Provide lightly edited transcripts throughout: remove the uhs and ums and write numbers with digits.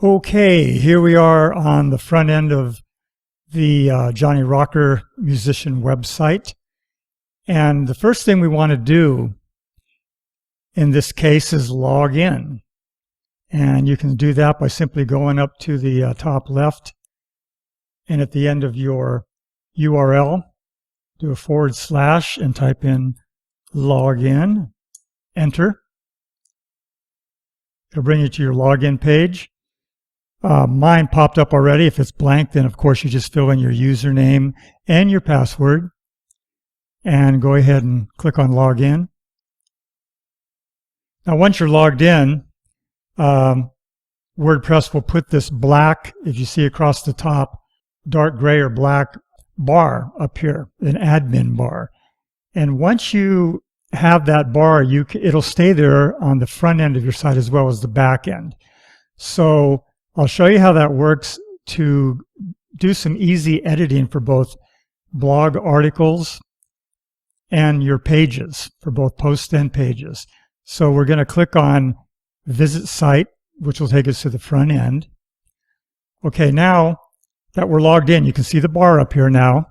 Okay, here we are on the front end of the Johnny Rocker musician website. And the first thing we want to do in this case is log in. And you can do that by simply going up to the top left and at the end of your URL, do a / and type in login, enter. It'll bring you to your login page. Mine popped up already. If it's blank, then of course you just fill in your username and your password and go ahead and click on login. Now once you're logged in, WordPress will put this black, if you see across the top, dark gray or black bar up here, an admin bar. And once you have that bar, it'll stay there on the front end of your site as well as the back end. So I'll show you how that works to do some easy editing for both blog articles and your pages, for both posts and pages. So we're going to click on Visit Site, which will take us to the front end. Okay, now that we're logged in, you can see the bar up here now,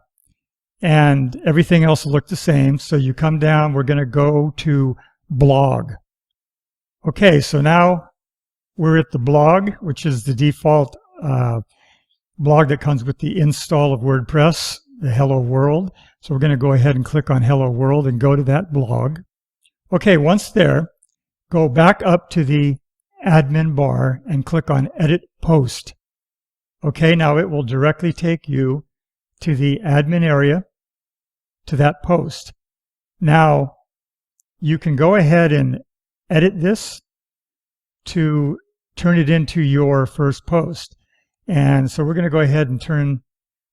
and everything else will look the same. So you come down, we're going to go to Blog. Okay, so now we're at the blog, which is the default blog that comes with the install of WordPress, the Hello World. So we're going to go ahead and click on Hello World and go to that blog. Okay, once there, go back up to the admin bar and click on Edit Post. Okay, now it will directly take you to the admin area, to that post. Now, you can go ahead and edit this to turn it into your first post. And so we're going to go ahead and turn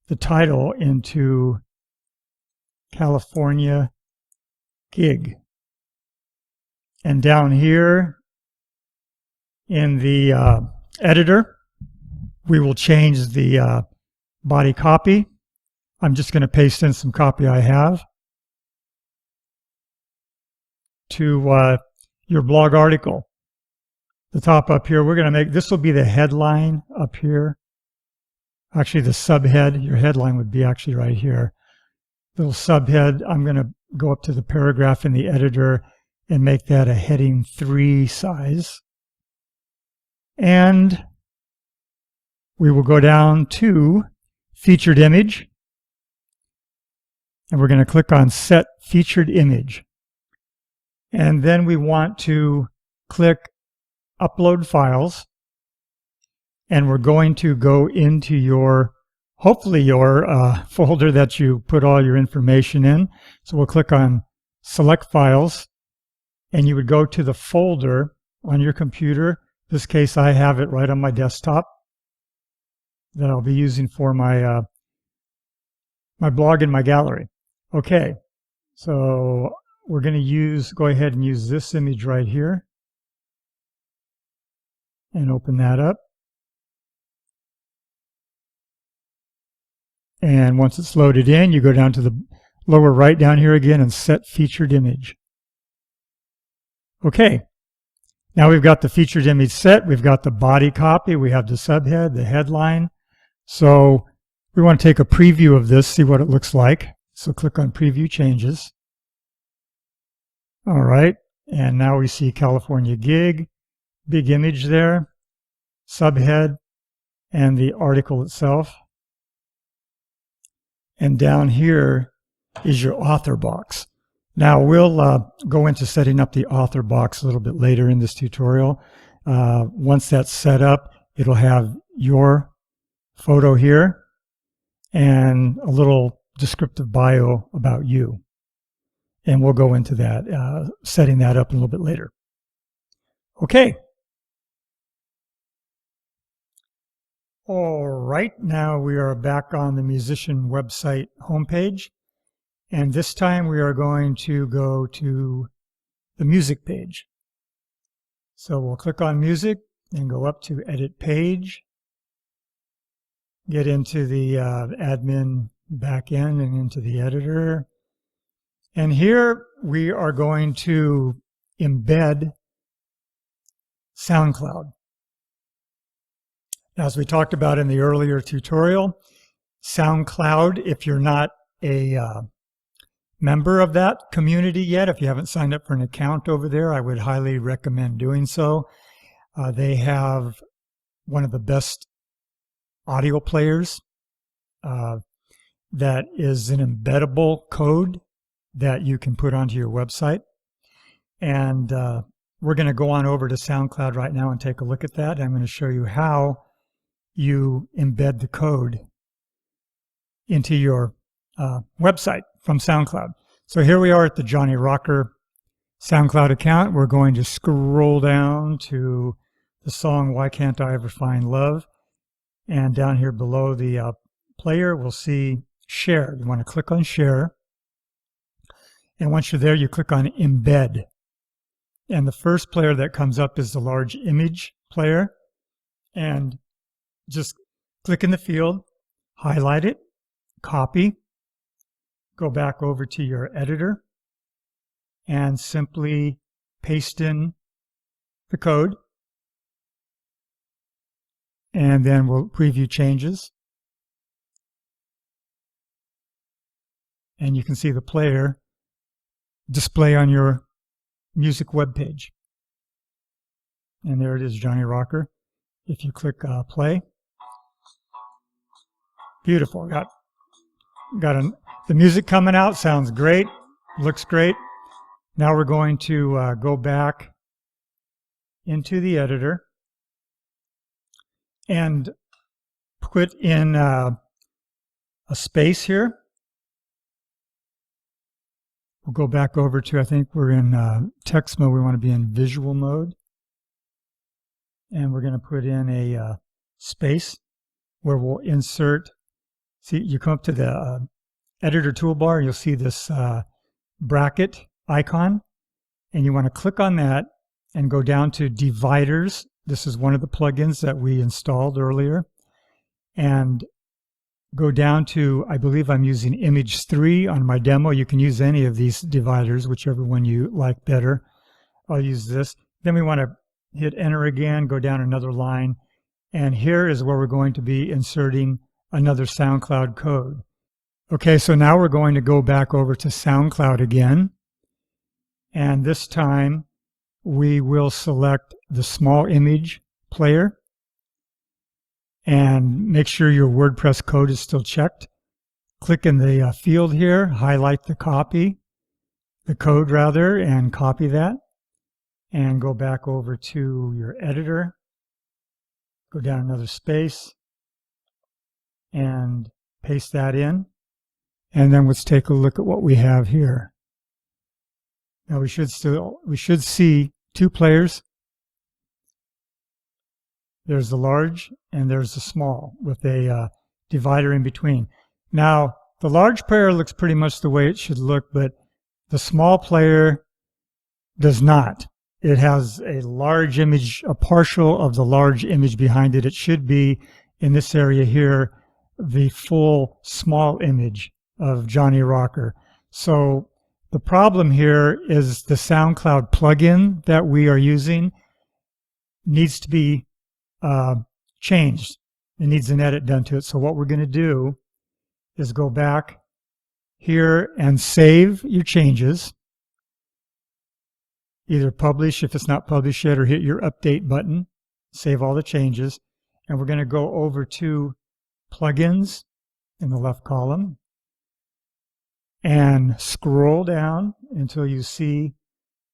the title into California Gig. And down here in the editor, we will change the body copy. I'm just going to paste in some copy I have to your blog article. The top up here, we're going to make, this will be the headline up here. Actually, the subhead, your headline would be actually right here. Little subhead, I'm going to go up to the paragraph in the editor and make that a heading 3 size. And we will go down to featured image. And we're going to click on Set Featured Image. And then we want to click Upload Files. And we're going to go into your, hopefully your folder that you put all your information in. So we'll click on Select Files. And you would go to the folder on your computer. In this case, I have it right on my desktop that I'll be using for my my blog and my gallery. Okay, so we're going to go ahead and use this image right here and open that up. And once it's loaded in, you go down to the lower right down here again and set featured image. Okay, now we've got the featured image set. We've got the body copy. We have the subhead, the headline. So we want to take a preview of this, see what it looks like. So click on Preview Changes. All right, and now we see California Gig, big image there, subhead, and the article itself. And down here is your author box. Now we'll go into setting up the author box a little bit later in this tutorial. Once that's set up, it'll have your photo here and a little descriptive bio about you. And we'll go into that, setting that up a little bit later. Okay. All right, now we are back on the musician website homepage. And this time we are going to go to the music page. So we'll click on music and go up to Edit Page. Get into the admin backend and into the editor. And here we are going to embed SoundCloud. As we talked about in the earlier tutorial, SoundCloud, if you're not a member of that community yet, if you haven't signed up for an account over there, I would highly recommend doing so. They have one of the best audio players that is an embeddable code that you can put onto your website. And we're going to go on over to SoundCloud right now and take a look at that. I'm going to show you how you embed the code into your website from SoundCloud. So here we are at the Johnny Rocker SoundCloud account. We're going to scroll down to the song Why Can't I Ever Find Love, and down here below the player we'll see share. You want to click on share, and once you're there you click on embed, and the first player that comes up is the large image player, and just click in the field, highlight it, copy, go back over to your editor, and simply paste in the code, and then we'll preview changes. And you can see the player display on your music web page. And there it is, Johnny Rocker. If you click play, beautiful. Got the music coming out, sounds great, looks great. Now we're going to go back into the editor and put in a space here. We'll go back over to, I think we're in text mode, we want to be in visual mode. And we're going to put in a space where we'll insert, see, you come up to the editor toolbar, you'll see this bracket icon, and you want to click on that and go down to dividers. This is one of the plugins that we installed earlier, and go down to, I believe I'm using image 3 on my demo. You can use any of these dividers, whichever one you like better. I'll use this. Then we want to hit enter again, go down another line, and here is where we're going to be inserting another SoundCloud code. Okay, so now we're going to go back over to SoundCloud again, and this time we will select the small image player and make sure your WordPress code is still checked. Click in the field here, highlight the code rather, and copy that, and go back over to your editor, go down another space, and paste that in. And then let's take a look at what we have here. Now we should see two players. There's the large and there's the small with a divider in between. Now the large player looks pretty much the way it should look, but the small player does not. It has a large image, a partial of the large image behind it. It should be in this area here the full small image of Johnny Rocker. So the problem here is the SoundCloud plugin that we are using needs to be changed. It needs an edit done to it. So what we're going to do is go back here and save your changes. Either publish if it's not published yet, or hit your update button, save all the changes. And we're going to go over to plugins in the left column and scroll down until you see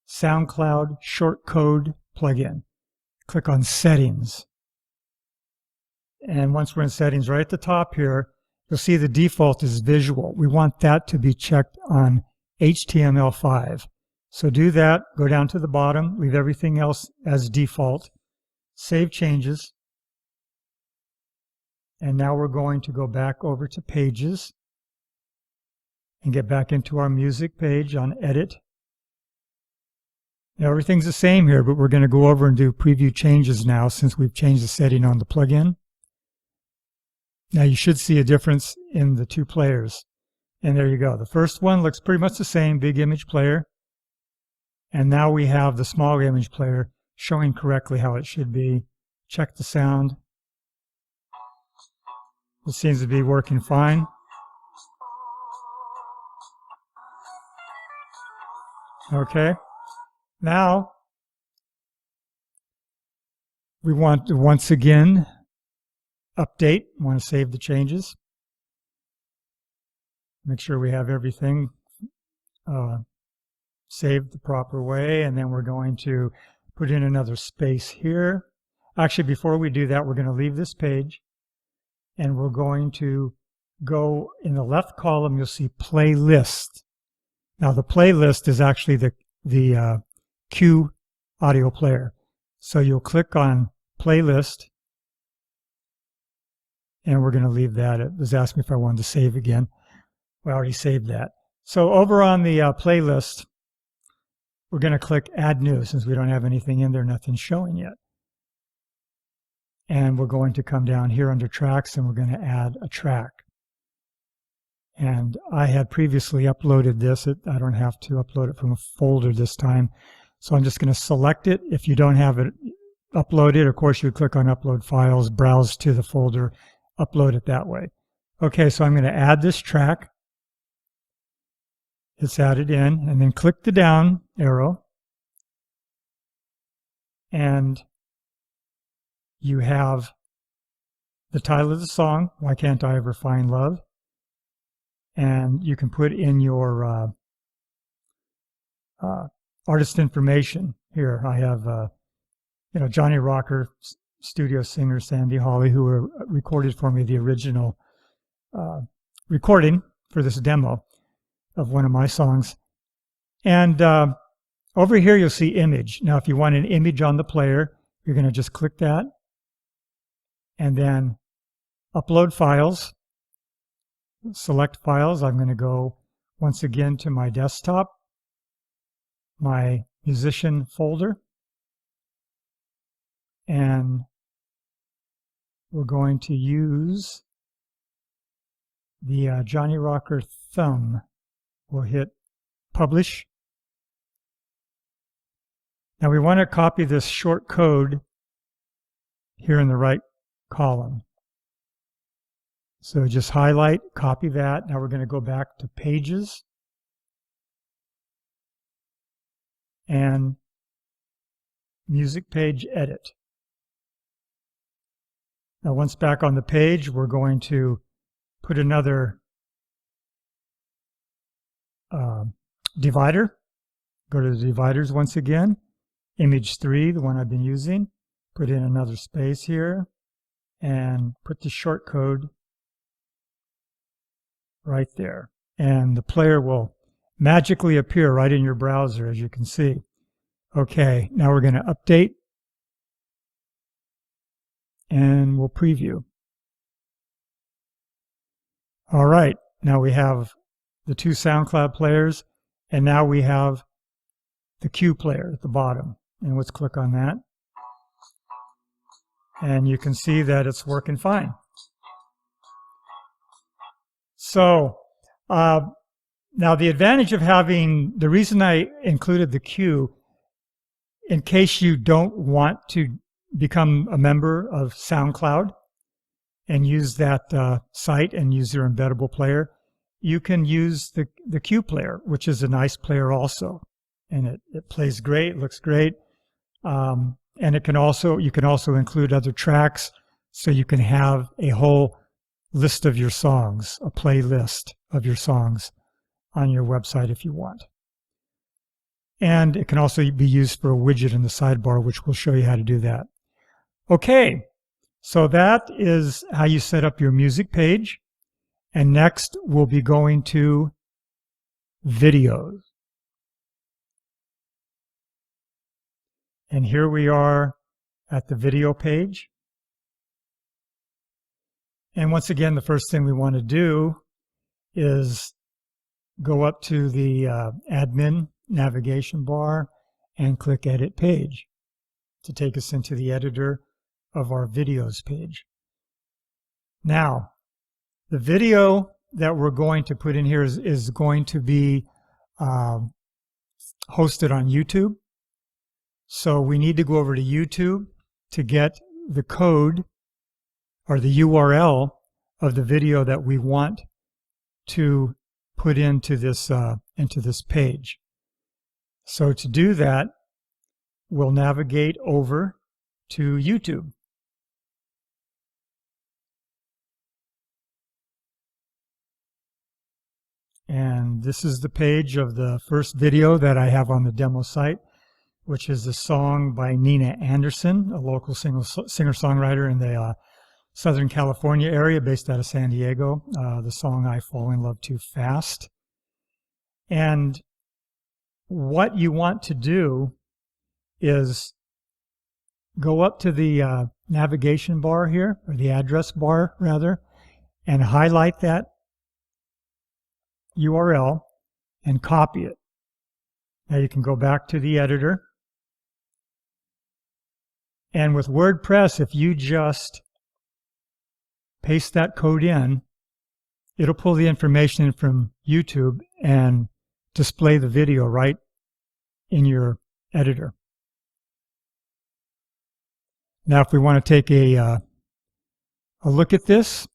SoundCloud shortcode plugin. Click on settings. And once we're in settings, right at the top here, you'll see the default is visual. We want that to be checked on HTML5. So do that, go down to the bottom, leave everything else as default, save changes, and now we're going to go back over to pages and get back into our music page on edit. Now everything's the same here, but we're going to go over and do preview changes now since we've changed the setting on the plugin. Now you should see a difference in the two players. And there you go. The first one looks pretty much the same, big image player. And now we have the small image player showing correctly how it should be. Check the sound. It seems to be working fine. Okay. Now, we want to once again update. We want to save the changes. Make sure we have everything saved the proper way, and then we're going to put in another space here. Actually, before we do that, we're going to leave this page, and we're going to go in the left column. You'll see playlist. Now, the playlist is actually the Q audio player. So you'll click on playlist, and we're going to leave that. It was asking me if I wanted to save again. We already saved that. So over on the playlist, we're going to click Add New, since we don't have anything in there, nothing's showing yet. And we're going to come down here under Tracks, and we're going to add a track. And I had previously uploaded this. I don't have to upload it from a folder this time. So I'm just going to select it. If you don't have it uploaded, of course, you click on Upload Files, browse to the folder, upload it that way. Okay, so I'm going to add this track. It's added in, and then click the down arrow, and you have the title of the song, Why Can't I Ever Find Love? And you can put in your artist information. Here I have Johnny Rocker, studio singer Sandy Hawley, who recorded for me the original recording for this demo of one of my songs. And over here you'll see image. Now if you want an image on the player, you're going to just click that and then upload files, select files. I'm going to go once again to my desktop, my musician folder, and we're going to use the Johnny Rocker thumb. We'll hit Publish. Now we want to copy this short code here in the right column. So just highlight, copy that. Now we're going to go back to Pages and Music Page Edit. Now once back on the page, we're going to put another divider. Go to the dividers once again. Image 3, the one I've been using. Put in another space here and put the short code right there. And the player will magically appear right in your browser, as you can see. Okay, now we're going to update and we'll preview. All right, now we have the two SoundCloud players, and now we have the Q player at the bottom. And let's click on that. And you can see that it's working fine. So now the advantage of having, the reason I included the Q, in case you don't want to become a member of SoundCloud and use that site and use your embeddable player, you can use the Q player, which is a nice player also. And it plays great, looks great. And it can also, you can also include other tracks, so you can have a whole list of your songs, a playlist of your songs on your website if you want. And it can also be used for a widget in the sidebar, which will show you how to do that. Okay, so that is how you set up your music page. And next we'll be going to videos. And here we are at the video page. And once again, the first thing we want to do is go up to the admin navigation bar and click Edit Page to take us into the editor of our videos page. Now, the video that we're going to put in here is going to be hosted on YouTube. So we need to go over to YouTube to get the code or the URL of the video that we want to put into this page. So to do that, we'll navigate over to YouTube. And this is the page of the first video that I have on the demo site, which is a song by Nina Anderson, a local singer-songwriter in the Southern California area based out of San Diego. The song I Fall in Love Too Fast. And what you want to do is go up to the navigation bar here, or the address bar rather, and highlight that URL and copy it. Now you can go back to the editor. And with WordPress, if you just paste that code in, it'll pull the information in from YouTube and display the video right in your editor. Now if we want to take a look at this,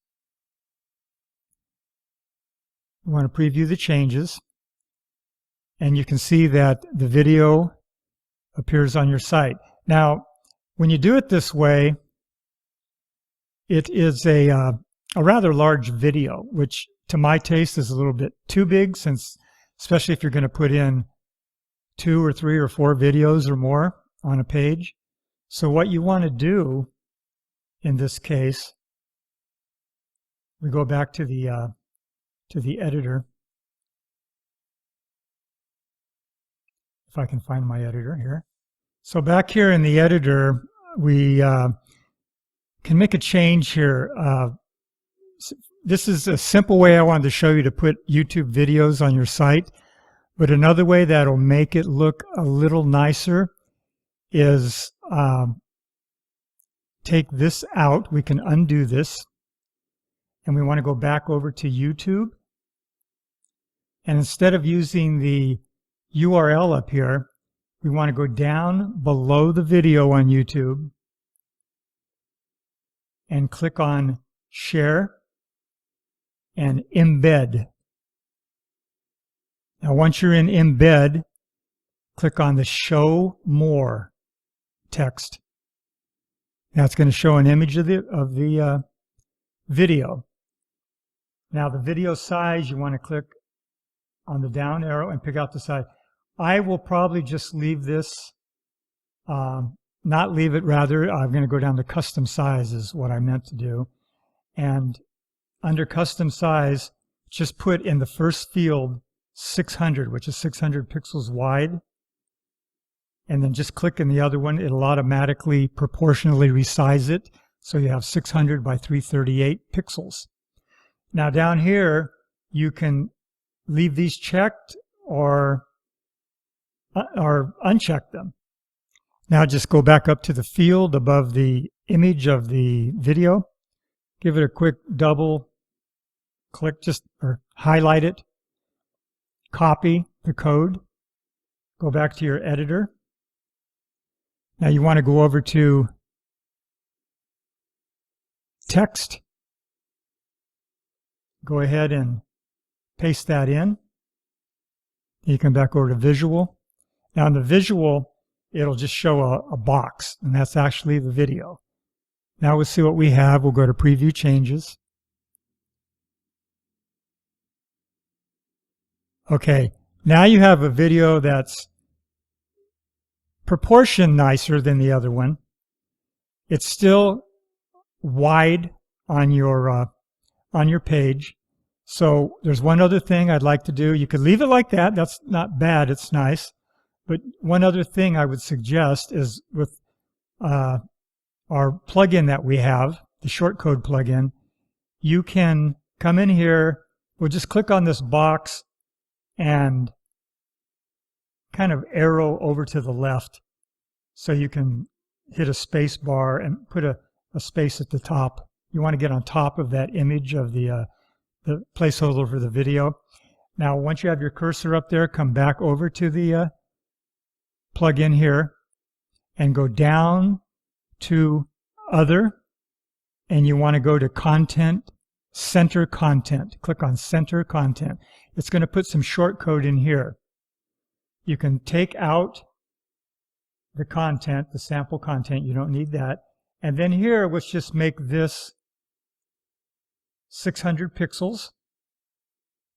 we want to preview the changes, and you can see that the video appears on your site. Now when you do it this way, it is a rather large video, which to my taste is a little bit too big, since especially if you're going to put in 2 or 3 or 4 videos or more on a page. So what you want to do in this case, we go back to the editor. If I can find my editor here. So back here in the editor, we can make a change here. This is a simple way I wanted to show you to put YouTube videos on your site, but another way that'll make it look a little nicer is take this out. We can undo this, and we want to go back over to YouTube, and instead of using the URL up here, we want to go down below the video on YouTube and click on Share and Embed. Now once you're in Embed, click on the Show More text. Now it's going to show an image of the video. Now the video size, you want to click on the down arrow and pick out the size. I will probably just leave this, not leave it rather. I'm going to go down to custom size is what I meant to do. And under custom size, just put in the first field 600, which is 600 pixels wide. And then just click in the other one. It'll automatically proportionally resize it. So you have 600 by 338 pixels. Now down here, you can leave these checked or uncheck them. Now just go back up to the field above the image of the video. Give it a quick double click, or highlight it. Copy the code. Go back to your editor. Now you want to go over to text. Go ahead and paste that in. You come back over to visual. Now in the visual, it'll just show a box, and that's actually the video. Now we'll see what we have. We'll go to preview changes. Okay, now you have a video that's proportioned nicer than the other one. It's still wide on your page. So there's one other thing I'd like to do. You could leave it like that. That's not bad. It's nice. But one other thing I would suggest is with our plugin that we have, the shortcode plugin, you can come in here. We'll just click on this box and kind of arrow over to the left, so you can hit a space bar and put a space at the top. You want to get on top of that image of the placeholder for the video. Now once you have your cursor up there, come back over to the plugin here and go down to Other, and you want to go to Content Center Content. Click on Center Content. It's going to put some shortcode in here. You can take out the content, the sample content. You don't need that. And then here, let's just make this 600 pixels,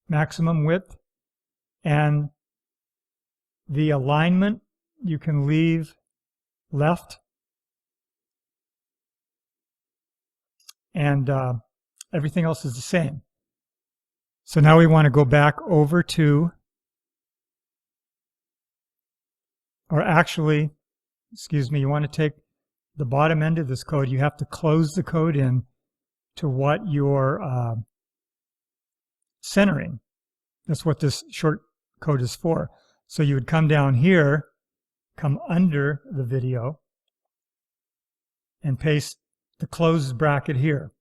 maximum width. And the alignment, you can leave left. And everything else is the same. So now we want to go back over to, or actually, excuse me, you want to take the bottom end of this code. You have to close the code in to what you're centering. That's what this short code is for. So you would come down here, come under the video, and paste the closed bracket here.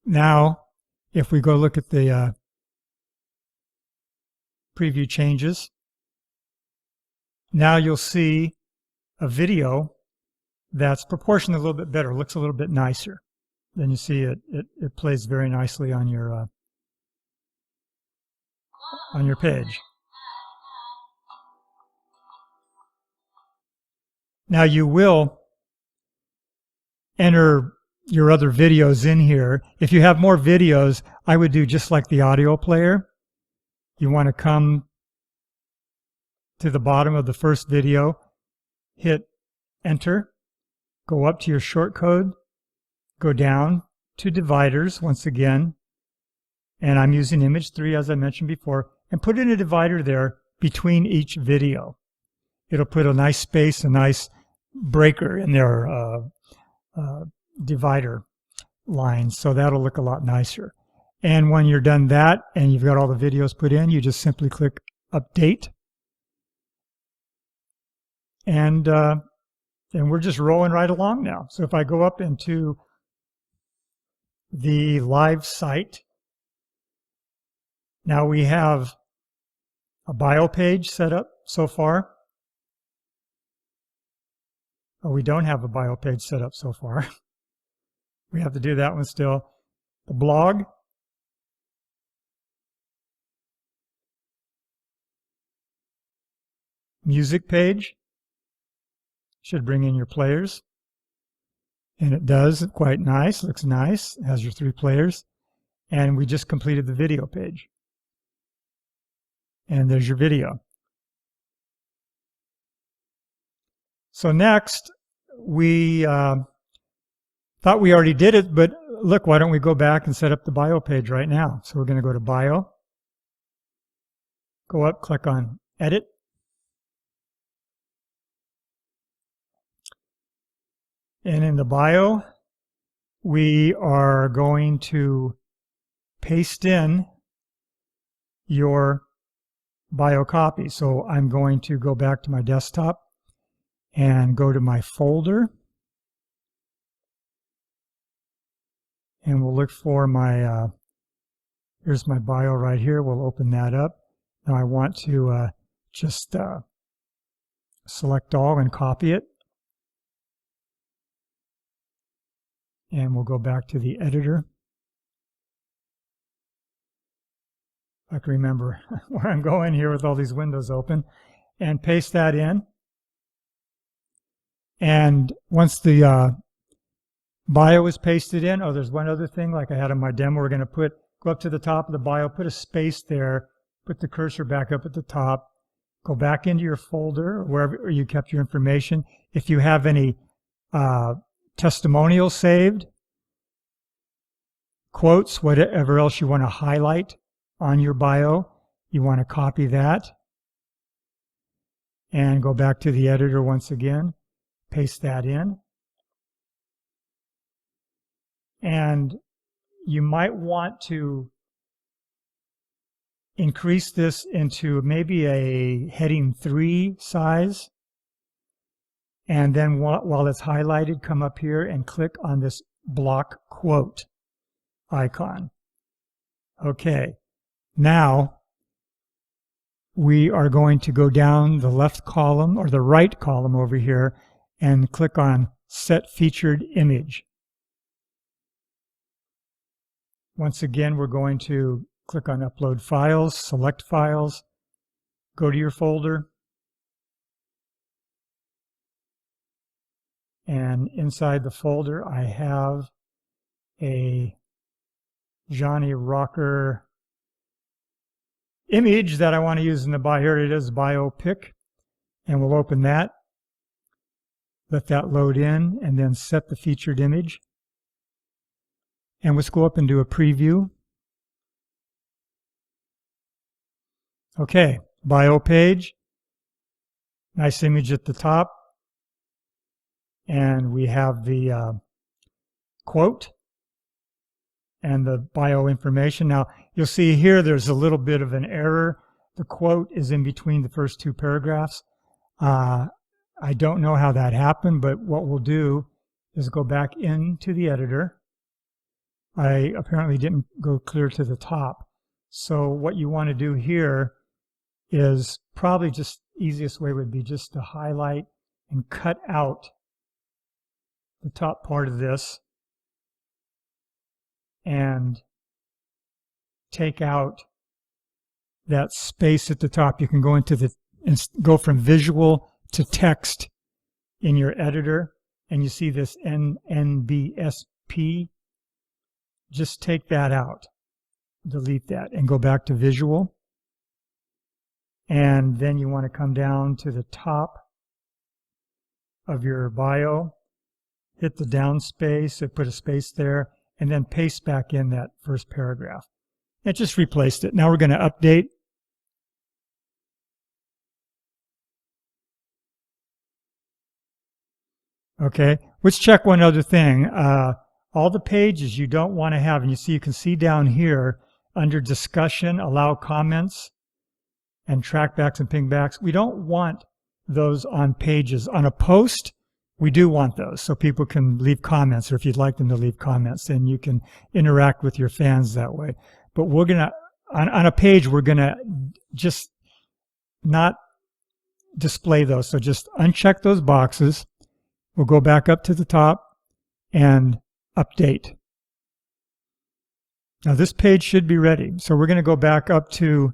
Now, if we go look at the preview changes, now you'll see a video that's proportioned a little bit better, looks a little bit nicer. Then you see it plays very nicely on your page. Now you will enter your other videos in here. If you have more videos, I would do just like the audio player. You want to come to the bottom of the first video, hit enter, go up to your shortcode, go down to dividers once again, and I'm using image 3 as I mentioned before, and put in a divider there between each video. It'll put a nice space, a nice breaker in their divider lines, so that'll look a lot nicer. And when you're done that and you've got all the videos put in, you just simply click update, and we're just rolling right along now. So if I go up into the live site, now we have a bio page set up so far. Oh, we don't have a bio page set up so far. We have to do that one still. The blog. Music page. Should bring in your players. And it does, quite nice, looks nice, it has your 3 players. And we just completed the video page. And there's your video. So next, we thought we already did it, but look, why don't we go back and set up the bio page right now? So we're going to go to bio, go up, click on edit, and in the bio, we are going to paste in your bio copy. So I'm going to go back to my desktop and go to my folder, and we'll look for my, here's my bio right here. We'll open that up. Now I want to just select all and copy it. And we'll go back to the editor. I can remember where I'm going here with all these windows open, and paste that in. And once the bio is pasted in, oh, there's one other thing like I had on my demo. We're going to go up to the top of the bio, put a space there, put the cursor back up at the top, go back into your folder or wherever you kept your information. If you have any testimonials saved, quotes, whatever else you want to highlight on your bio, you want to copy that and go back to the editor once again, paste that in. And you might want to increase this into maybe a heading 3 size. And then while it's highlighted, come up here and click on this block quote icon. Okay, now we are going to go down the left column or the right column over here and click on Set Featured Image. Once again, we're going to click on Upload Files, select Files, go to your folder, and inside the folder I have a Johnny Rocker image that I want to use in the bio. Here it is, biopic, and we'll open that, let that load in, and then set the featured image. And let's go up and do a preview. Okay, bio page, nice image at the top, and we have the quote and the bio information. Now you'll see here there's a little bit of an error. The quote is in between the first two paragraphs. I don't know how that happened, but what we'll do is go back into the editor. I apparently didn't go clear to the top. So what you want to do here is probably just easiest way would be just to highlight and cut out the top part of this and take out that space at the top. You can go into the and go from visual to text in your editor, and you see this NBSP. Just take that out, delete that, and go back to visual. And then you want to come down to the top of your bio, hit the down space, or put a space there, and then paste back in that first paragraph. It just replaced it. Now we're going to update. Okay, let's check one other thing. All the pages you don't want to have, and you can see down here under discussion, allow comments and trackbacks and pingbacks. We don't want those on pages. On a post, we do want those so people can leave comments, or if you'd like them to leave comments, then you can interact with your fans that way. But we're going to, on a page, we're going to just not display those. So just uncheck those boxes. We'll go back up to the top and update. Now this page should be ready. So we're going to go back up to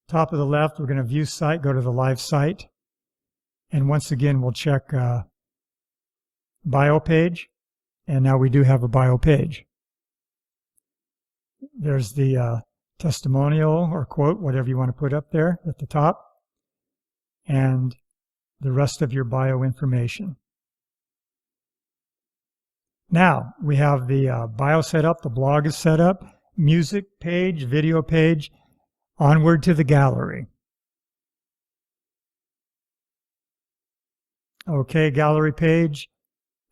top of the left. We're going to view site, go to the live site. And once again, we'll check bio page. And now we do have a bio page. There's the testimonial or quote, whatever you want to put up there at the top. And the rest of your bio information. Now we have the bio set up, the blog is set up, music page, video page, onward to the gallery. Okay, gallery page,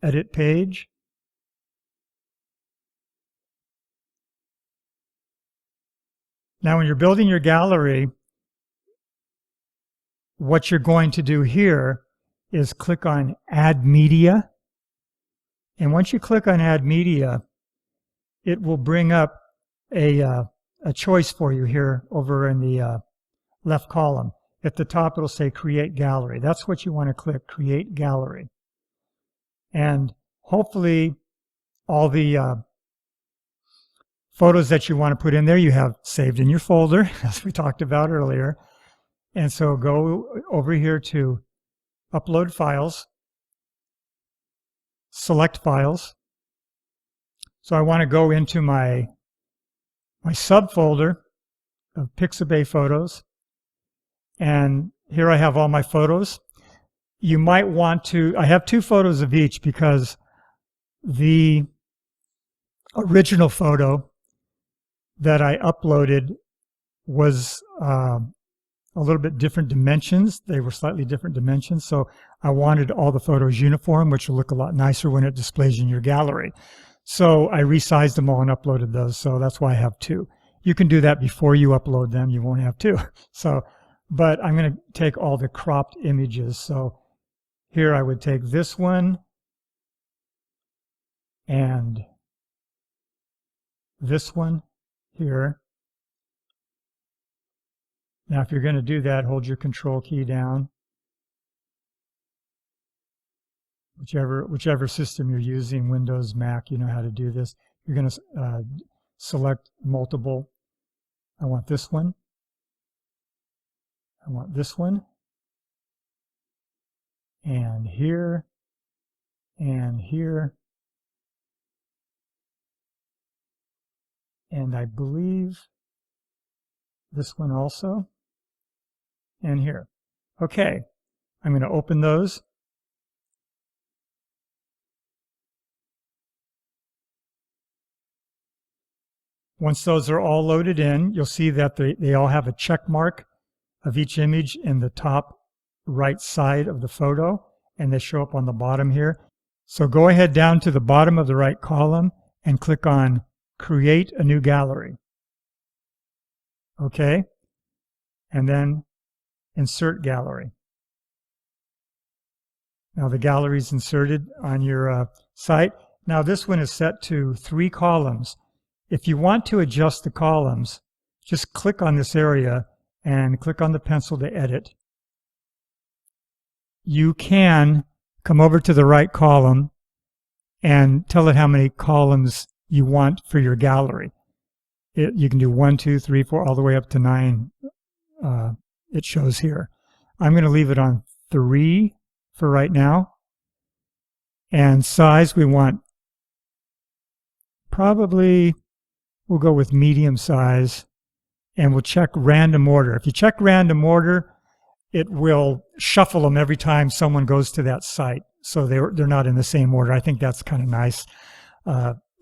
edit page. Now when you're building your gallery, what you're going to do here is click on Add Media. And once you click on Add Media, it will bring up a choice for you here over in the left column. At the top, it'll say Create Gallery. That's what you want to click, Create Gallery. And hopefully all the photos that you want to put in there, you have saved in your folder, as we talked about earlier. And so go over here to Upload Files, select Files. So I want to go into my subfolder of Pixabay photos. And here I have all my photos. You might want to, I have 2 photos of each because the original photo that I uploaded was a little bit different dimensions. They were slightly different dimensions. So I wanted all the photos uniform, which will look a lot nicer when it displays in your gallery. So I resized them all and uploaded those. So that's why I have 2. You can do that before you upload them. You won't have 2. So, but I'm going to take all the cropped images. So here I would take this one and this one here. Now, if you're going to do that, hold your Control key down. Whichever system you're using, Windows, Mac, you know how to do this. You're going to select multiple. I want this one. I want this one. And here. And here. And I believe this one also. And here. Okay. I'm going to open those. Once those are all loaded in, you'll see that they all have a check mark of each image in the top right side of the photo, and they show up on the bottom here. So go ahead down to the bottom of the right column and click on Create a New Gallery. Okay, and then Insert Gallery. Now the gallery is inserted on your site. Now this one is set to 3 columns. If you want to adjust the columns, just click on this area and click on the pencil to edit. You can come over to the right column and tell it how many columns you want for your gallery. You can do 1, 2, 3, 4, all the way up to 9. It shows here. I'm going to leave it on 3 for right now. And size, we want probably, we'll go with medium size, and we'll check random order. If you check random order, it will shuffle them every time someone goes to that site, so they're not in the same order. I think that's kind of nice.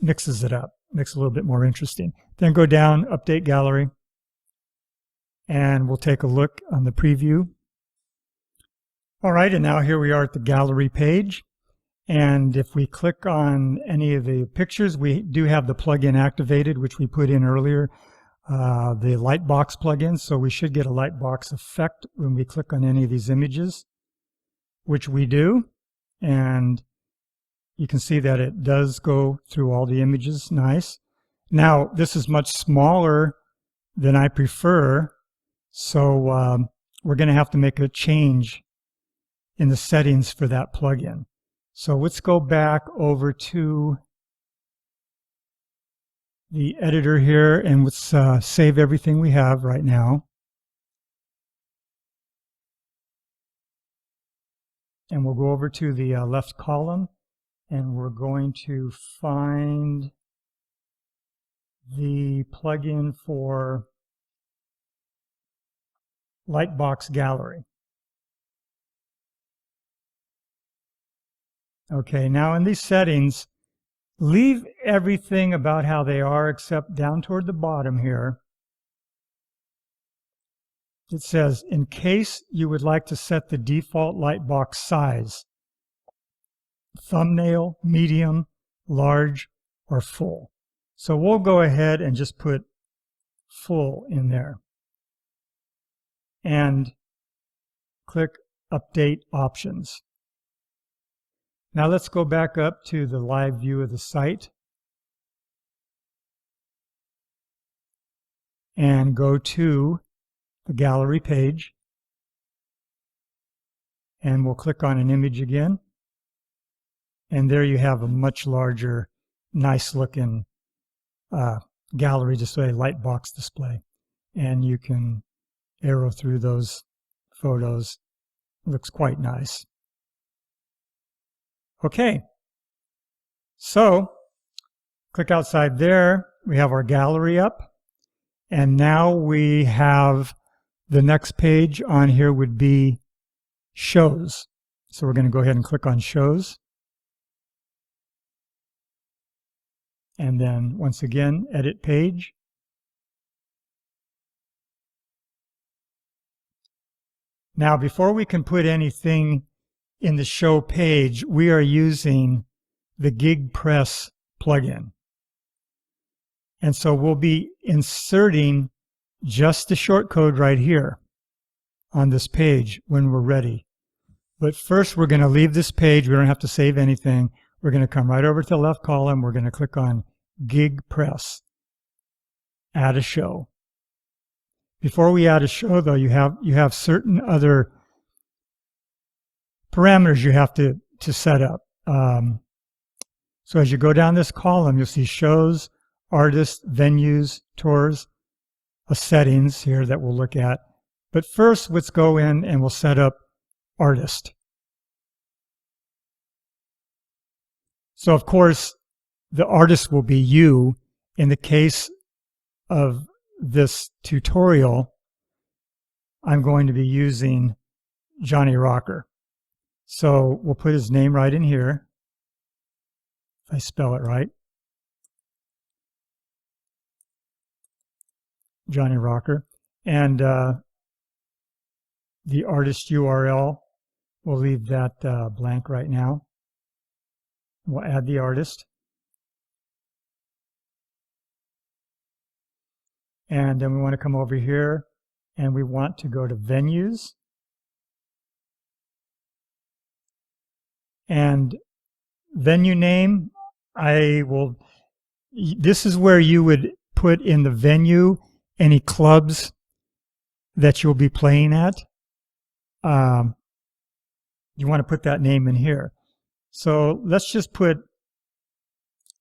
Mixes it up, makes it a little bit more interesting. Then go down, Update Gallery, and we'll take a look on the preview. All right, and now here we are at the gallery page. And if we click on any of the pictures, we do have the plugin activated, which we put in earlier, the Lightbox plugin. So we should get a Lightbox effect when we click on any of these images, which we do. And you can see that it does go through all the images. Nice. Now, this is much smaller than I prefer. So we're going to have to make a change in the settings for that plugin. So let's go back over to the editor here, and let's save everything we have right now. And we'll go over to the left column, and we're going to find the plugin for Lightbox Gallery. Okay, now in these settings, leave everything about how they are except down toward the bottom here. It says, in case you would like to set the default Lightbox size, thumbnail, medium, large, or full. So we'll go ahead and just put full in there. And click Update Options. Now let's go back up to the live view of the site and go to the gallery page, and we'll click on an image again, and there you have a much larger, nice looking gallery display, Lightbox display, and you can arrow through those photos. It looks quite nice. Okay, so click outside there. We have our gallery up, and now we have the next page on here would be shows. So we're going to go ahead and click on shows, and then once again edit page. Now before we can put anything in the show page, we are using the GigPress plugin. And so we'll be inserting just the shortcode right here on this page when we're ready. But first we're going to leave this page. We don't have to save anything. We're going to come right over to the left column. We're going to click on GigPress, add a show. Before we add a show, though, you have certain other parameters you have to set up. So as you go down this column, you'll see shows, artists, venues, tours, settings here that we'll look at. But first, let's go in and we'll set up artist. So of course, the artist will be you. In the case of this tutorial, I'm going to be using Johnny Rocker. So we'll put his name right in here, if I spell it right. Johnny Rocker. And the artist URL, we'll leave that blank right now. We'll add the artist. And then we want to come over here and we want to go to venues. And venue name, this is where you would put in the venue any clubs that you'll be playing at. You want to put that name in here. So let's just put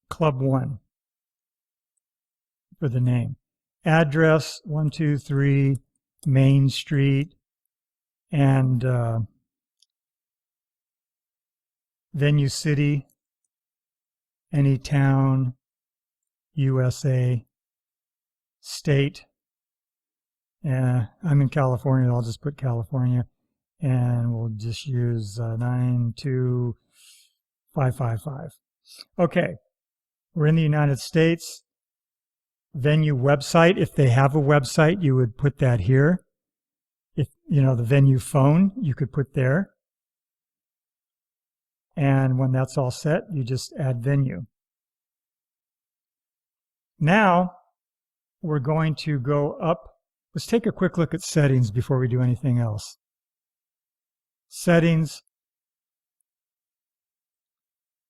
Club 1 for the name. Address 123 Main Street, and venue city, any town, USA, state. I'm in California, I'll just put California, and we'll just use 92555. Okay, we're in the United States. Venue website, if they have a website, you would put that here. If you know the venue phone, you could put there. And when that's all set, you just add venue. Now we're going to go up. Let's take a quick look at settings before we do anything else. Settings,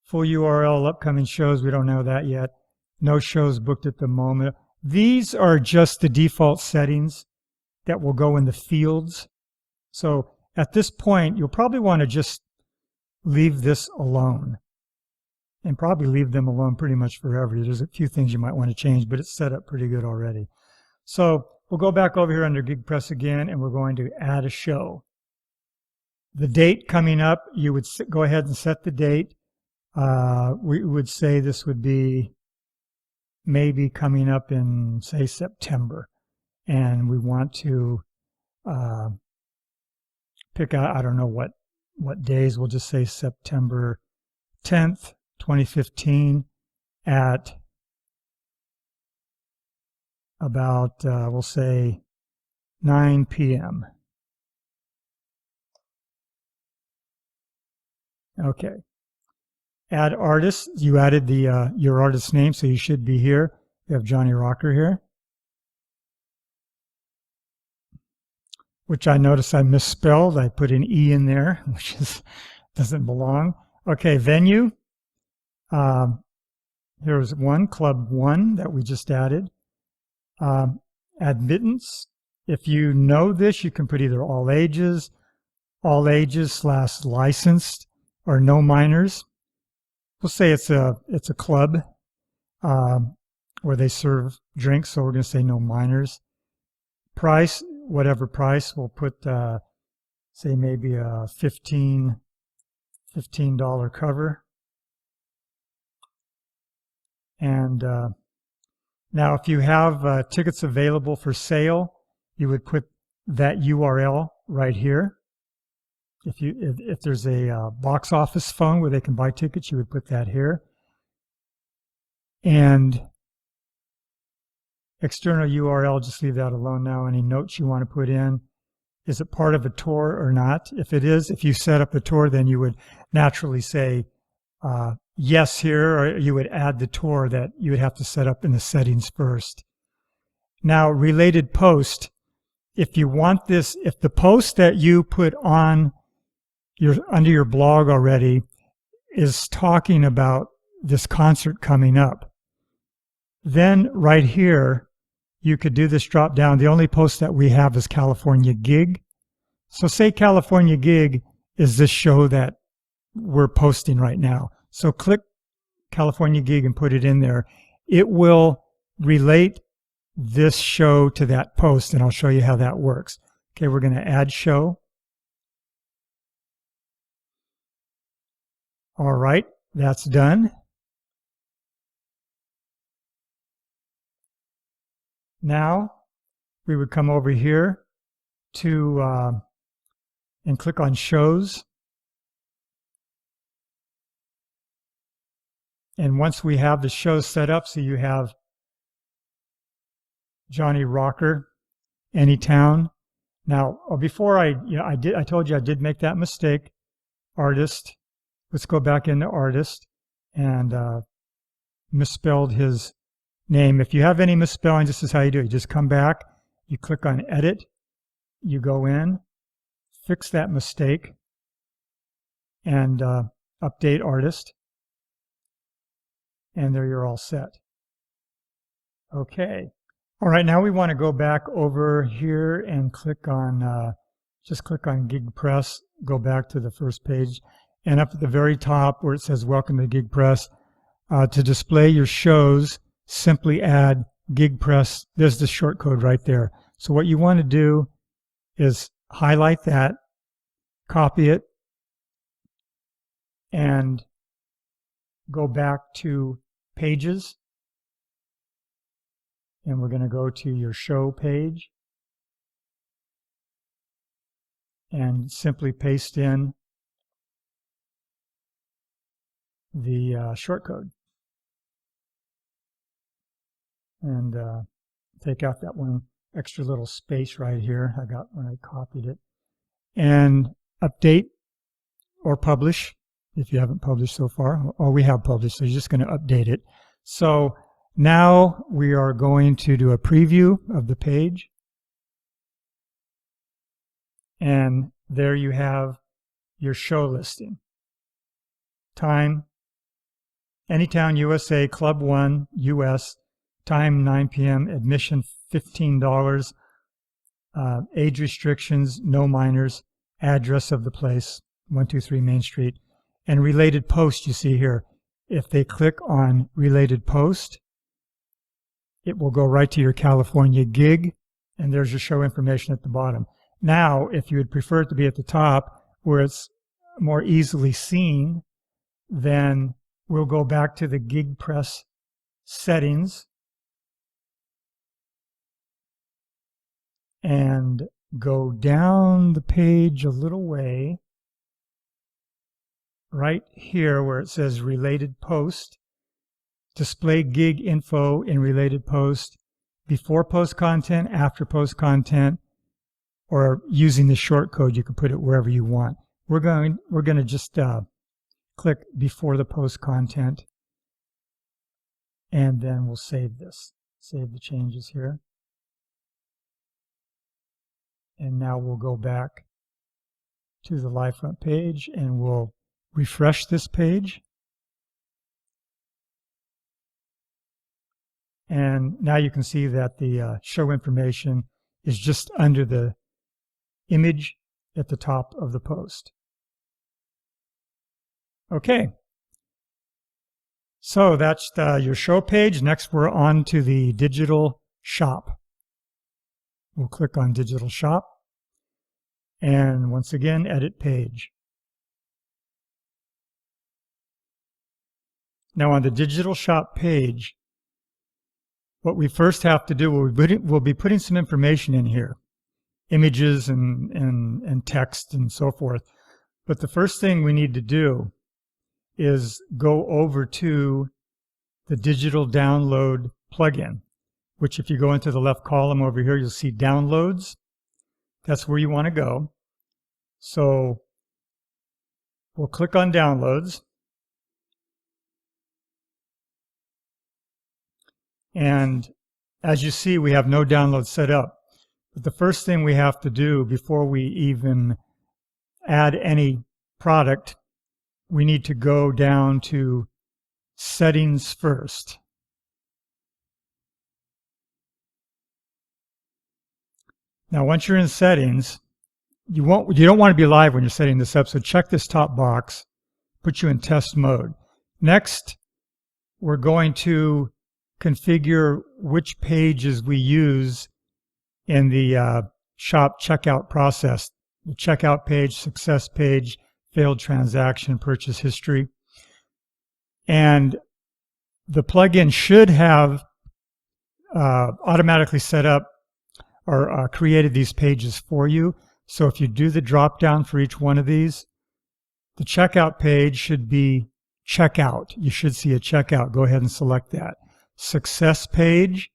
full URL, upcoming shows, we don't know that yet. No shows booked at the moment. These are just the default settings that will go in the fields. So at this point, you'll probably want to just leave this alone and probably leave them alone pretty much forever. There's a few things you might want to change, but it's set up pretty good already. So we'll go back over here under GigPress again, and we're going to add a show. The date coming up, you would go ahead and set the date. We would say this would be maybe coming up in, say, September. And we want to pick out, I don't know what days, we'll just say September 10th, 2015 at about, we'll say 9 p.m. Okay. Add artist. You added the your artist's name, so you should be here. You have Johnny Rocker here, which I noticed I misspelled. I put an E in there, which doesn't belong. Okay, venue. Here's one, Club 1 that we just added. Admittance. If you know this, you can put either all ages / licensed, or no minors. We'll say it's a club where they serve drinks, so we're going to say no minors. Price, whatever price, we'll put say maybe a $15 cover. And now if you have tickets available for you would put that URL right here. If there's a box office phone where they can buy tickets, you would put that here. And external URL, just leave that alone now. Any notes you want to put in. Is it part of a tour or not? If it is, if you set up a tour, then you would naturally say yes here, or you would add the tour that you would have to set up in the settings first. Now, related post. If you want this, if the post that you put on under your blog already is talking about this concert coming up, then right here you could do this drop down. The only post that we have is California Gig. So say California Gig is this show that we're posting right now. So click California gig and put it in there, it will relate this show to that post, and I'll show you how that works. Okay, we're going to add show. All right, that's done. Now we would come over here to and click on shows. And once we have the show set up, so you have Johnny Rocker, Anytown. Now, before I told you I did make that mistake. Artist. Let's go back into artist and misspelled his name. If you have any misspelling, this is how you do it. You just come back, you click on edit, you go in, fix that mistake, and update artist. And there you're all set. Okay. All right, now we want to go back over here and click on, just click on GigPress, go back to the first page, and up at the very top where it says Welcome to GigPress, to display your shows, simply add GigPress. There's the short code right there. So what you want to do is highlight that, copy it, and go back to Pages, and we're going to go to your show page and simply paste in the shortcode and take out that one extra little space right here I got when I copied it, and update or publish if you haven't published so far. Oh, we have published, so you're just going to update it. So now we are going to do a preview of the page, and there you have your show listing. Time, Anytown, USA, Club 1, US, time 9 p.m., admission $15, age restrictions, no minors, address of the place, 123 Main Street, and related post you see here. If they click on related post, it will go right to your California gig, and there's your show information at the bottom. Now, if you would prefer it to be at the top where it's more easily seen, then we'll go back to the GigPress settings and go down the page a little way, right here where it says related post, display gig info in related post, before post content, after post content, or using the short code, you can put it wherever you want. We're going to just click before the post content, and then we'll save this. Save the changes here. And now we'll go back to the live front page and we'll refresh this page. And now you can see that the show information is just under the image at the top of the post. Okay, so that's your show page. Next we're on to the digital shop. We'll click on digital shop, and once again edit page. Now on the digital shop page, what we first have to do, we'll be putting some information in here, images and text and so forth. But the first thing we need to do is go over to the digital download plugin, which if you go into the left column over here, you'll see downloads. That's where you want to go. So we'll click on downloads. And as you see, we have no download set up. But the first thing we have to do before we even add any product, we need to go down to settings first. Now, once you're in settings, you don't want to be live when you're setting this up, so check this top box, put you in test mode. Next, we're going to configure which pages we use in the shop checkout process. The checkout page, success page, failed transaction, purchase history. And the plugin should have automatically set up or created these pages for you. So if you do the drop down for each one of these, the checkout page should be checkout. You should see a checkout. Go ahead and select that. Success page,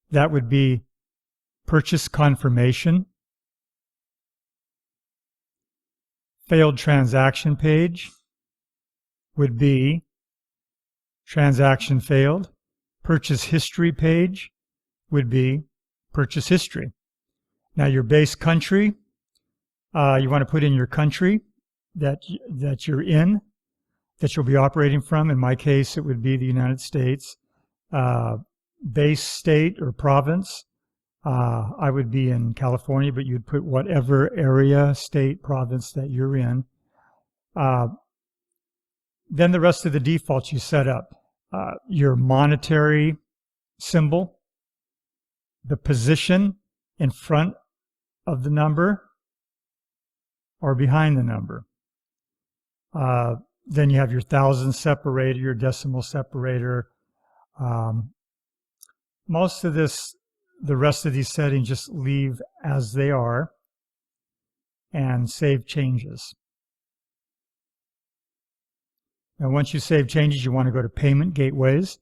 that would be purchase confirmation. Failed transaction page would be transaction failed. Purchase history page would be purchase history. Now your base country, you want to put in your country that you're in, that you'll be operating from. In my case, it would be the United States. Base state or province, I would be in California, but you'd put whatever area, state, province that you're in. Then the rest of the defaults you set up. Your monetary symbol, the position in front of the number or behind the number. Then you have your thousand separator, your decimal separator. Most of this, the rest of these settings, just leave as they are and save changes. Now, once you save changes, you want to go to payment gateways.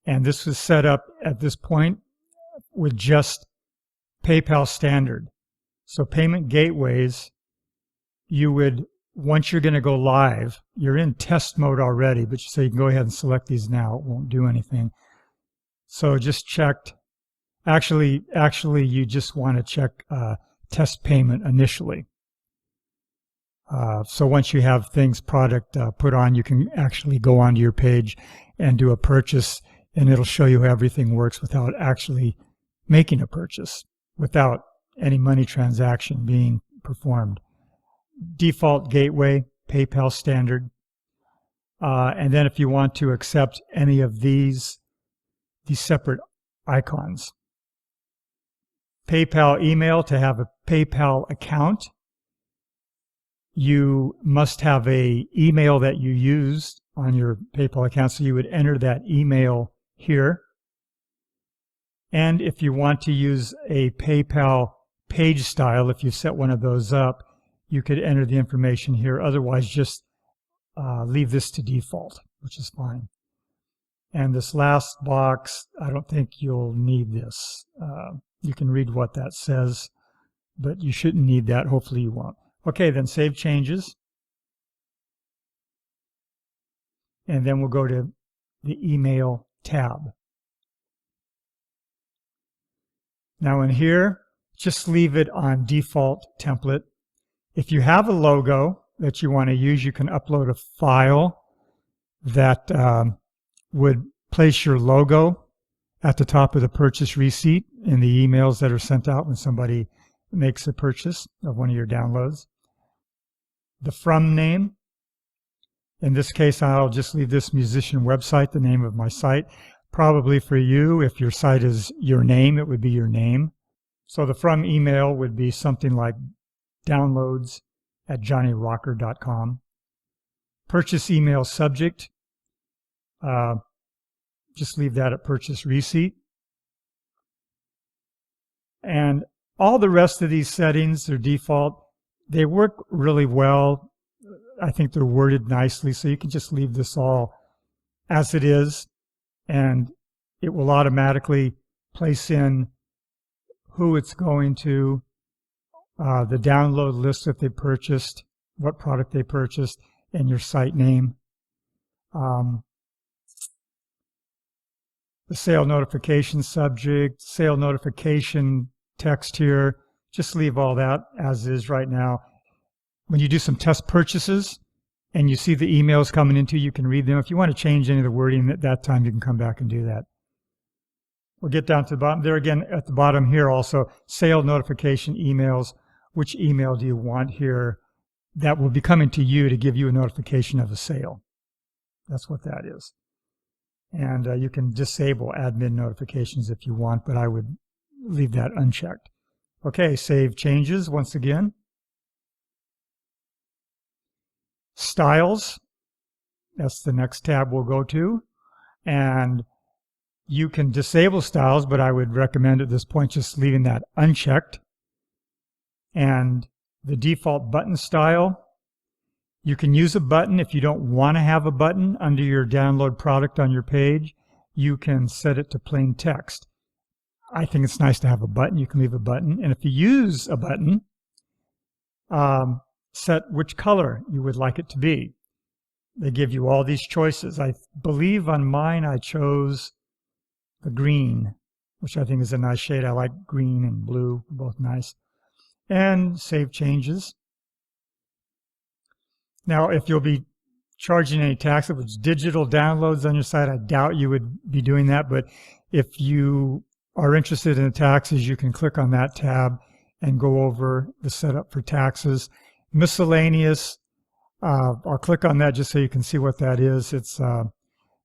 And this was set up at this point with just PayPal standard. So payment gateways, you would, once you're going to go live, you're in test mode already, but so you can go ahead and select these now. It won't do anything. So just checked. Actually, you just want to check test payment initially. So once you have things, product put on, you can actually go onto your page and do a purchase, and it'll show you how everything works without actually making a purchase, without any money transaction being performed. Default gateway, PayPal standard. And then if you want to accept any of these separate icons. PayPal email, to have a PayPal account, you must have an email that you used on your PayPal account, so you would enter that email here. And if you want to use a PayPal page style, if you set one of those up, you could enter the information here. Otherwise, just leave this to default, which is fine. And this last box, I don't think you'll need this. You can read what that says, but you shouldn't need that. Hopefully you won't. Okay, then save changes. And then we'll go to the email tab. Now in here, just leave it on default template. If you have a logo that you want to use, you can upload a file that would place your logo at the top of the purchase receipt in the emails that are sent out when somebody makes a purchase of one of your downloads. The from name, in this case, I'll just leave this musician website, the name of my site. Probably for you, if your site is your name, it would be your name. So the from email would be something like downloads@johnnyrocker.com. Purchase email subject, just leave that at purchase receipt. And all the rest of these settings are default. They work really well. I think they're worded nicely, so you can just leave this all as it is, and it will automatically place in who it's going to, the download list that they purchased, what product they purchased, and your site name. The sale notification subject, sale notification text here, just leave all that as is right now. When you do some test purchases and you see the emails coming into you, can read them. If you want to change any of the wording at that time, you can come back and do that. We'll get down to the bottom. There again, at the bottom here also, sale notification emails. Which email do you want here? That will be coming to you to give you a notification of a sale. That's what that is. And you can disable admin notifications if you want, but I would leave that unchecked. Okay, save changes once again. Styles, that's the next tab we'll go to. And you can disable styles, but I would recommend at this point just leaving that unchecked. And the default button style, you can use a button. If you don't want to have a button under your download product on your page, you can set it to plain text. I think it's nice to have a button. You can leave a button. And if you use a button, set which color you would like it to be. They give you all these choices. I believe on mine I chose the green, which I think is a nice shade. I like green and blue, both nice. And save changes. Now, if you'll be charging any tax, if it's digital downloads on your site, I doubt you would be doing that. But if you are interested in the taxes, you can click on that tab and go over the setup for taxes. Miscellaneous, I'll click on that just so you can see what that is.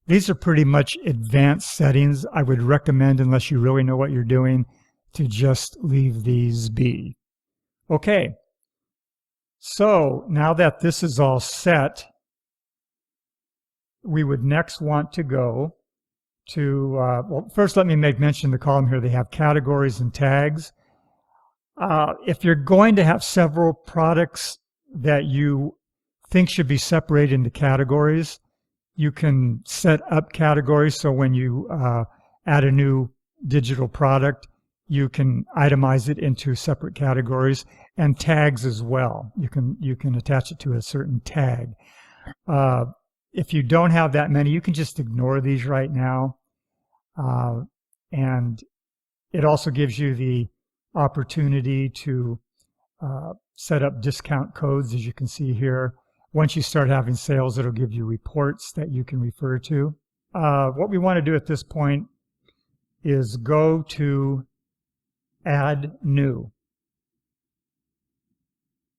These are pretty much advanced settings. I would recommend, unless you really know what you're doing, to just leave these be. Okay, so now that this is all set, we would next want to go to, well, first let me make mention of the column here. They have categories and tags. If you're going to have several products that you think should be separated into categories, you can set up categories so when you add a new digital product, you can itemize it into separate categories, and tags as well. You can attach it to a certain tag. If you don't have that many, you can just ignore these right now. And it also gives you the opportunity to set up discount codes, as you can see here. Once you start having sales, it'll give you reports that you can refer to. What we want to do at this point is go to Add New.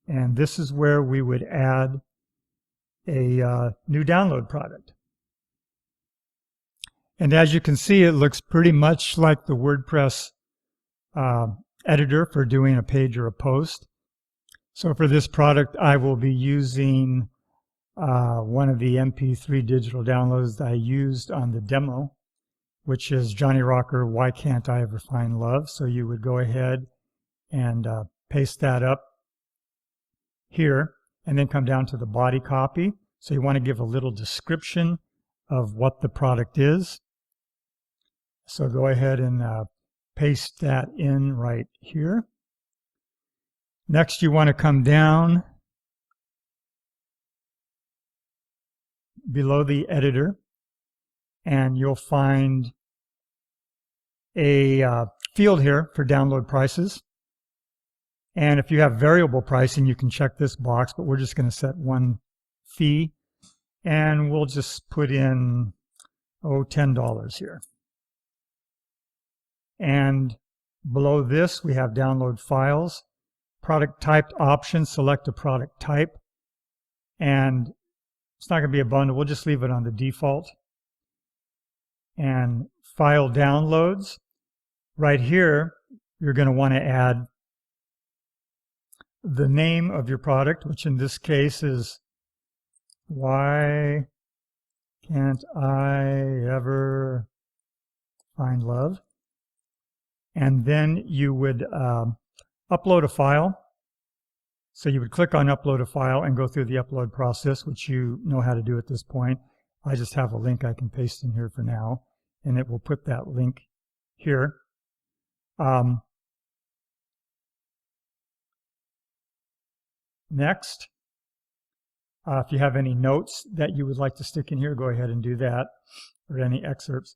And this is where we would add a new download product. And as you can see, it looks pretty much like the WordPress editor for doing a page or a post. So for this product, I will be using one of the MP3 digital downloads that I used on the demo, which is Johnny Rocker, Why Can't I Ever Find Love? So you would go ahead and paste that up here and then come down to the body copy. So you want to give a little description of what the product is. So go ahead and paste that in right here. Next, you want to come down below the editor, and you'll find a field here for download prices. And if you have variable pricing, you can check this box, but we're just going to set one fee, and we'll just put in, $10 here. And below this, we have download files. Product type option, select a product type. And it's not going to be a bundle. We'll just leave it on the default. And file downloads. Right here, you're going to want to add the name of your product, which in this case is Why Can't I Ever Find Love? And then you would upload a file. So you would click on upload a file and go through the upload process, which you know how to do at this point. I just have a link I can paste in here for now, and it will put that link here. Next, if you have any notes that you would like to stick in here, go ahead and do that, or any excerpts.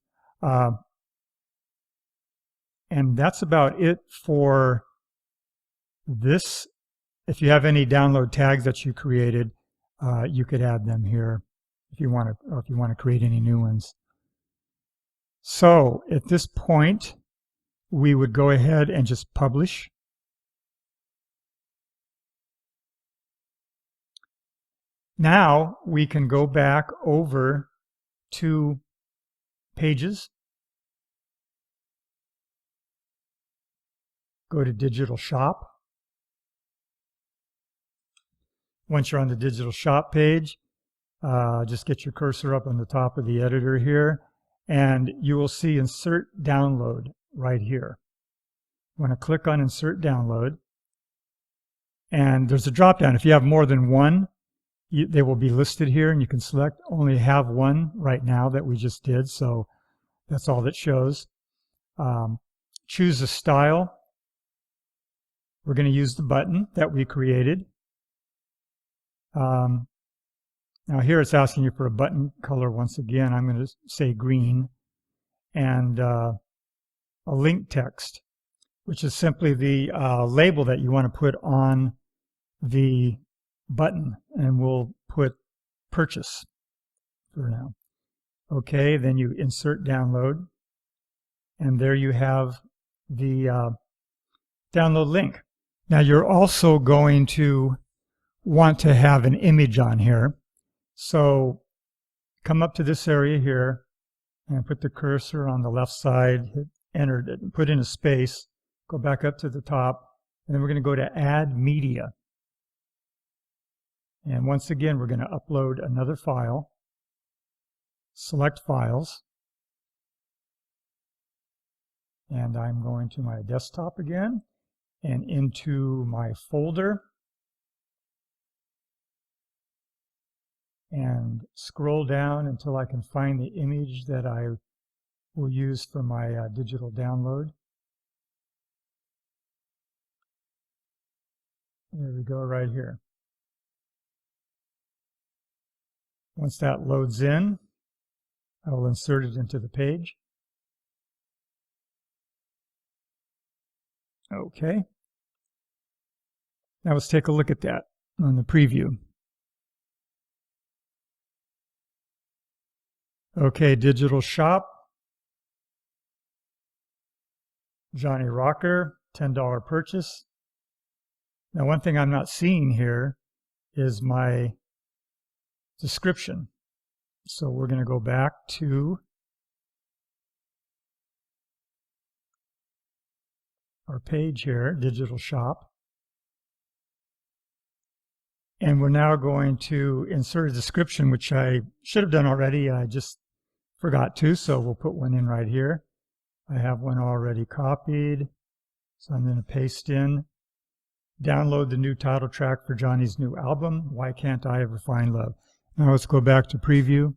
And that's about it for this. If you have any download tags that you created, you could add them here if you want to, or if you want to create any new ones. So at this point, we would go ahead and just publish. Now we can go back over to Pages. Go to Digital Shop. Once you're on the Digital Shop page, just get your cursor up on the top of the editor here, and you will see Insert Download right here. You want to click on Insert Download, and there's a drop-down. If you have more than one, they will be listed here, and you can select. Only have one right now that we just did, so that's all that shows. Choose a style. We're going to use the button that we created. Now here it's asking you for a button color once again. I'm going to say green, and a link text, which is simply the label that you want to put on the button, and we'll put purchase for now. Okay, then you insert download, and there you have the download link. Now you're also going to want to have an image on here. So come up to this area here and put the cursor on the left side, hit enter, put in a space, go back up to the top, and then we're going to go to Add Media. And once again, we're going to upload another file. Select Files. And I'm going to my desktop again and into my folder. And scroll down until I can find the image that I will use for my digital download. There we go, right here. Once that loads in, I will insert it into the page. Okay. Now let's take a look at that on the preview. Okay, Digital Shop, Johnny Rocker, $10 purchase. Now one thing I'm not seeing here is my description. So we're going to go back to our page here, Digital Shop. And we're now going to insert a description, which I should have done already. I just forgot to, so we'll put one in right here. I have one already copied, so I'm going to paste in. Download the new title track for Johnny's new album, Why Can't I Ever Find Love? Now let's go back to preview.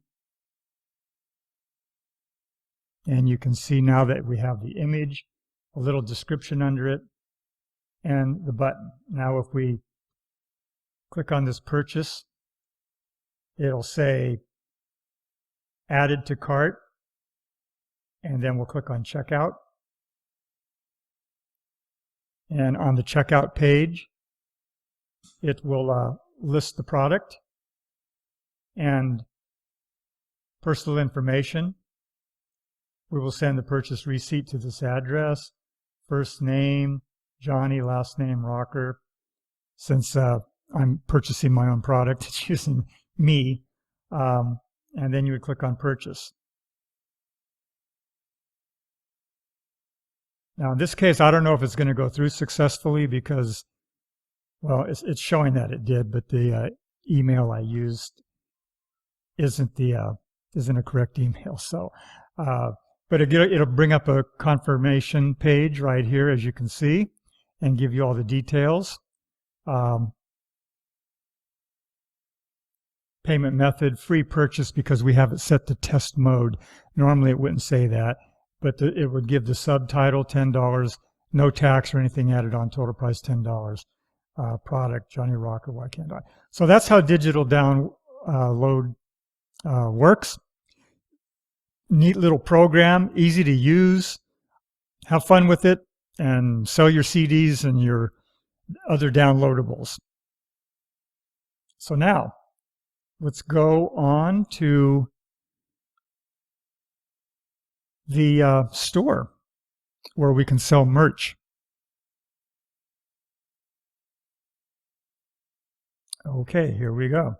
And you can see now that we have the image, a little description under it, and the button. Now if we click on this purchase, it'll say added to cart, and then we'll click on checkout. And on the checkout page, it will list the product and personal information. We will send the purchase receipt to this address. First name, Johnny, last name, Rocker. Since I'm purchasing my own product, it's using me. And then you would click on purchase. Now in this case, I don't know if it's going to go through successfully because, well, it's showing that it did, but the email I used isn't a correct email. So, but it'll bring up a confirmation page right here, as you can see, and give you all the details. Payment method, free purchase, because we have it set to test mode. Normally it wouldn't say that, but it would give the subtitle $10, no tax or anything added on, total price $10. Product, Johnny Rocker, Why Can't I? So that's how digital download works. Neat little program, easy to use. Have fun with it and sell your CDs and your other downloadables. So now, let's go on to the store where we can sell merch. Okay, here we go.